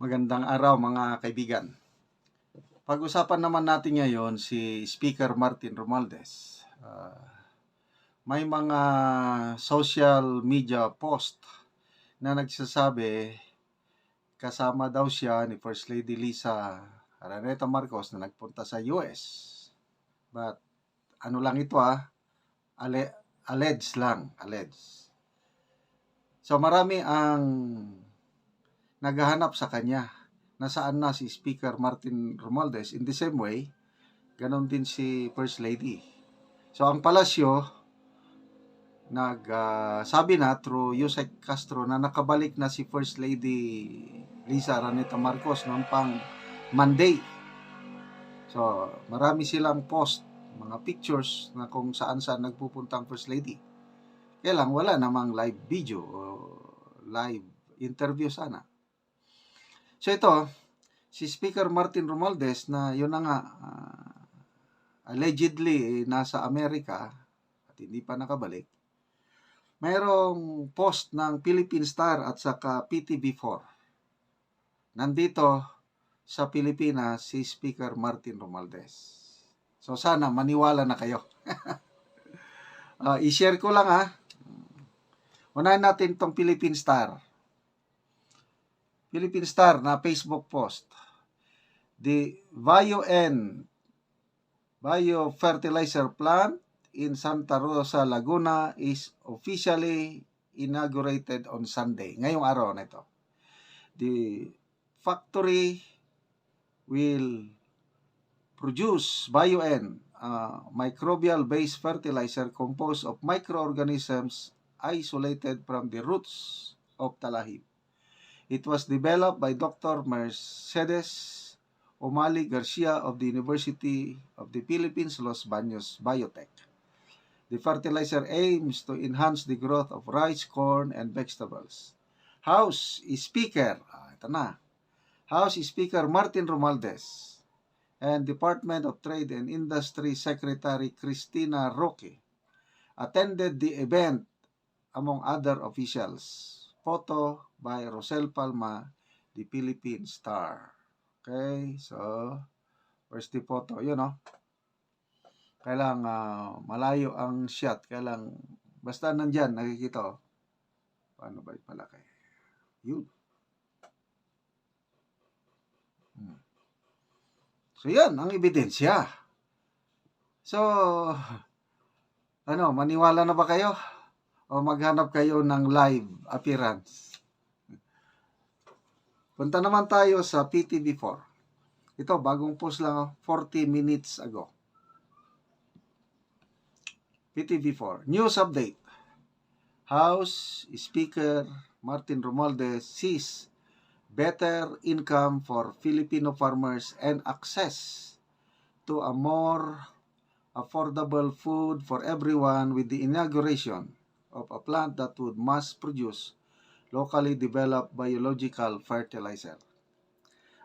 Magandang araw mga kaibigan. Pag-usapan naman natin ngayon si Speaker Martin Romualdez. May mga social media post na nagsasabi kasama daw siya ni First Lady Lisa Araneta Marcos na nagpunta sa US. But ano lang ito alleged lang, alleged. So marami ang naghahanap sa kanya. Nasaan na si Speaker Martin Romualdez? In the same way, ganon din si First Lady. So ang palasyo, nagsabi na through Yusek Castro na nakabalik na si First Lady Lisa Araneta Marcos noong pang Monday. So marami silang post, mga pictures na kung saan-saan nagpupunta ang First Lady. Kaya lang wala namang live video o live interview sana. So ito, si Speaker Martin Romualdez na yun na nga allegedly nasa Amerika at hindi pa nakabalik, mayroong post ng Philippine Star at saka PTV4. Nandito sa Pilipinas si Speaker Martin Romualdez. So sana maniwala na kayo. I-share ko lang Unahin natin tong Philippine Star. Philippine Star na Facebook post. The biofertilizer plant in Santa Rosa, Laguna is officially inaugurated on Sunday. Ngayong araw na ito. The factory will produce BioN, microbial-based fertilizer composed of microorganisms isolated from the roots of talahib. It was developed by Dr. Mercedes Omali Garcia of the University of the Philippines, Los Baños Biotech. The fertilizer aims to enhance the growth of rice, corn, and vegetables. House Speaker, House Speaker Martin Romualdez and Department of Trade and Industry Secretary Cristina Roque attended the event among other officials. Photo by Rosel Palma, the Philippine Star. Okay, so where's the photo? Yun Kailang malayo ang shot. Kailang basta nandyan, nakikita Paano ba ipalaki? Yun. So yan, ang ebidensya. So, maniwala na ba kayo? O maghanap kayo ng live appearance? Punta naman tayo sa PTV4. Ito, bagong post lang 40 minutes ago. PTV4. News update. House Speaker Martin Romualdez sees better income for Filipino farmers and access to a more affordable food for everyone with the inauguration of a plant that would mass produce locally developed biological fertilizer.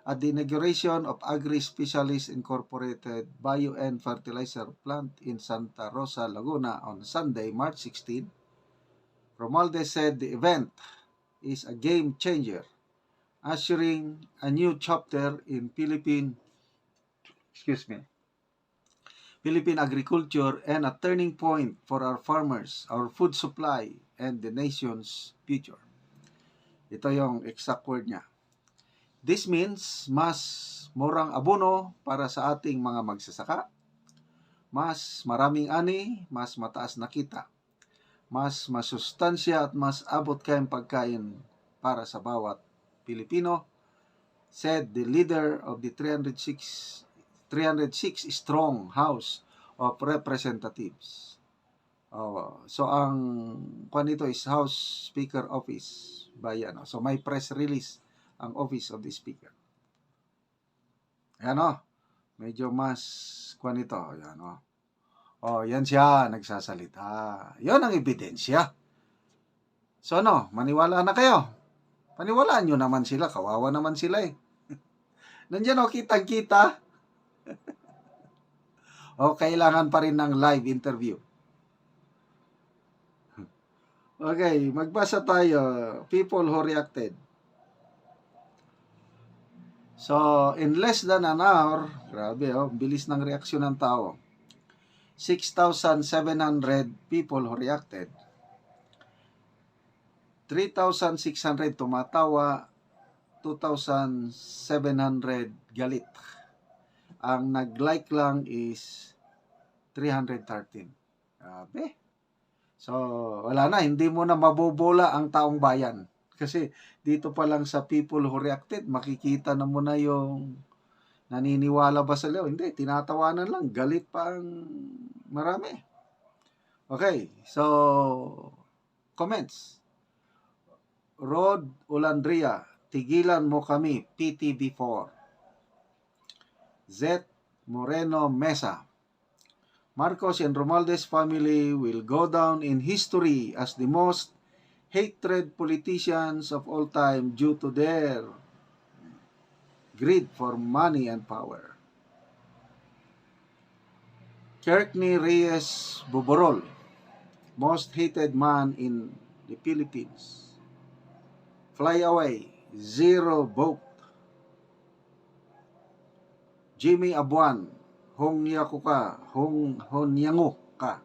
At the inauguration of Agri-Specialist Incorporated BioN Fertilizer Plant in Santa Rosa, Laguna on Sunday, March 16, Romualdez said the event is a game changer, ushering a new chapter in Philippine agriculture and a turning point for our farmers, our food supply, and the nation's future. Ito yung exact word niya. This means mas murang abono para sa ating mga magsasaka, mas maraming ani, mas mataas na kita, mas masustansya at mas abot kayang pagkain para sa bawat Pilipino, said the leader of the 306 strong House of Representatives. So ang nito is House Speaker Office by So may press release ang Office of the Speaker. Medyo mas nito. Yan siya nagsasalita. Yan ang ebidensya. So maniwala na kayo. Paniwalaan nyo naman sila. Kawawa naman sila Nandiyan kitang-kita. Kailangan pa rin ng live interview. Okay, magbasa tayo. People who reacted. So, in less than an hour, grabe bilis ng reaksyon ng tao. 6,700 people who reacted. 3,600 tumatawa, 2,700 galit. Ang nag-like lang is 313. Grabe. So, wala na. Hindi mo na mabobola ang taong bayan. Kasi dito pa lang sa people who reacted, makikita na mo na yung naniniwala ba sila? Hindi, tinatawanan lang. Galit pa ang marami. Okay, so, comments. Rod Ulandria, tigilan mo kami, PTB4. Z. Moreno Mesa, Marcos and Romualdez family will go down in history as the most hated politicians of all time due to their greed for money and power. Kirkney Reyes Buborol, most hated man in the Philippines. Fly away, 0 vote. Jimmy Abuan, hongyaku ka, honyango ka.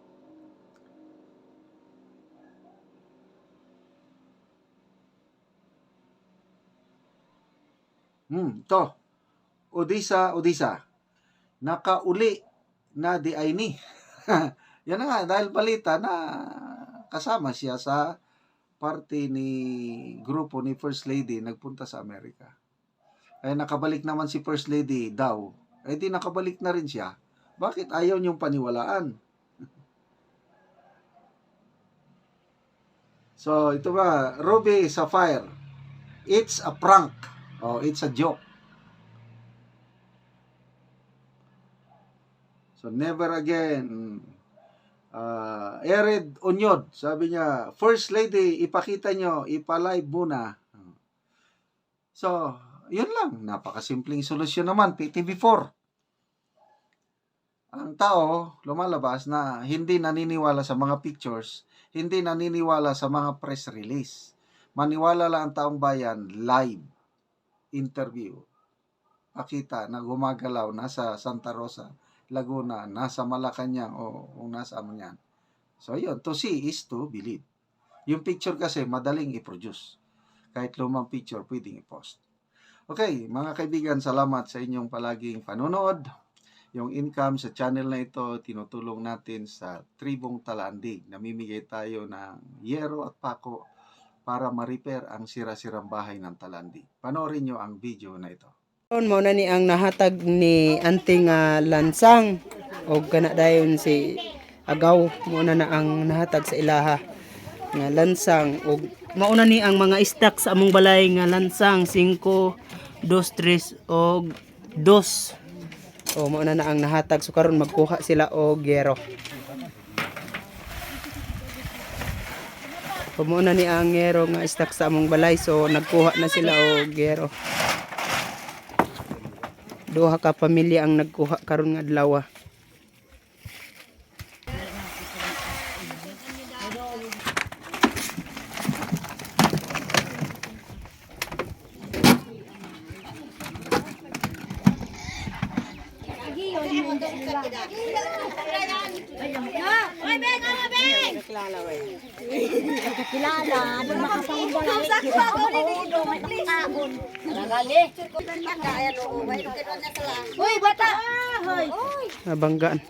To. Odisa. Nakauli na di ay ni. Yan na nga, dahil balita na kasama siya sa party ni grupo ni First Lady nagpunta sa Amerika. Ay nakabalik naman si First Lady daw. Ay di nakabalik na rin siya. Bakit ayaw niyong paniwalaan? So, ito ba, Ruby Sapphire, it's a prank. Oh, it's a joke. So, never again. Ered Onyod, sabi niya, First Lady, ipakita nyo, ipalive muna. So, yun lang. Napakasimpleng solusyon naman, PTB4. Ang tao, lumalabas na hindi naniniwala sa mga pictures, hindi naniniwala sa mga press release. Maniwala lang ang taong bayan, live interview. Pakita na gumagalaw, nasa Santa Rosa, Laguna, nasa Malacanang, o nasa yan. So, yun. To see is to believe. Yung picture kasi, madaling i-produce. Kahit lumang picture, pwedeng i-post. Okay, mga kaibigan, salamat sa inyong palaging panonood. Yung income sa channel na ito, tinutulong natin sa Tribong Talandig. Namimigay tayo ng yero at pako para ma-repair ang sira-sirang bahay ng Talandig. Panoorin nyo ang video na ito. Mo na ni ang nahatag ni Auntie nga lansang o kana dayon si Agaw mo na ang nahatag sa ilaha nga lansang o mauna ni ang mga stock sa among balay nga lansang 5, 2, 3 o 2 o mauna na ang nahatag so karon magkuha sila og gero. Pumuna ni ang gero nga stock sa among balay so nagkuha na sila og gero. Duha ka pamilya ang nagkuha karon nga adlaw. Kilala, di makapanggalan. Uy, bata! Nabanggaan.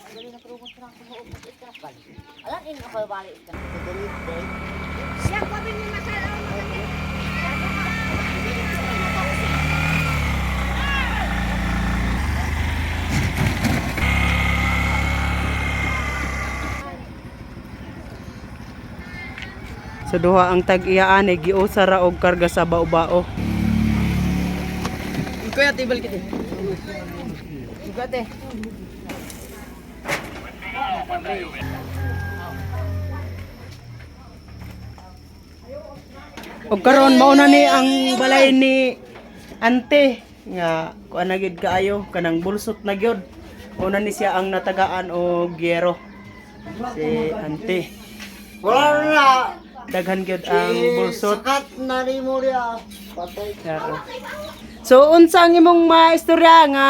Sa duha ang tag-iyaan ay giusa ra og karga sa bao-bao. Kuya tibal kiti. Igate. Og karon mao na ni ang balay ni Ante nga kuan na gid kaayo kanang bulsot na gyud. Una ni siya ang natagaan og gyero. Si Ante. Wala na. Daghan gyud ang bulsot. Sakat na rin mo rin. Patay. So unsa ang imong maistorya nga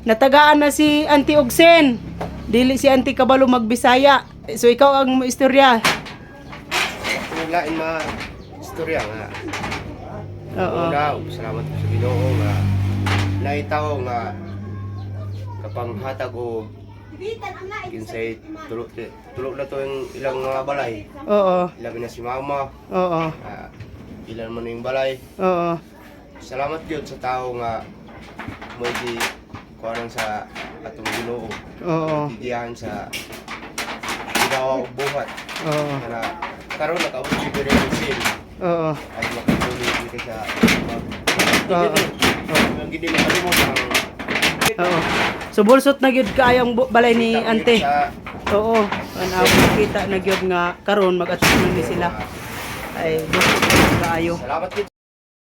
natagaan na si Auntie Ogsen? Dili si Auntie kabalo magbisaya. So ikaw ang maistorya. Kung lain mga istorya nga. Oo. Una, salamat po sa Ginoo nga naitaw nga kapanghatag o kinsay tulog na to yung ilang mga balay. Oo. Ilabi na si mama, Oo. ilan man yung balay. Oo. Salamat gyud sa tao nga mo di kuanan sa atong Ginoo. Oo. Tigiyahan sa ginawa og buhat. Oo. Kana karon nakaabot si Beresin Oo. at makatuli dito sa Oo. ang gidi makalimot ang Oo. So bulsot na gyud kaayong balay ni Ante. Oo. Anaw kita na gyud nga karon mag-atubang ni sila. Ay bulsot na kaayo. Salamat gyud.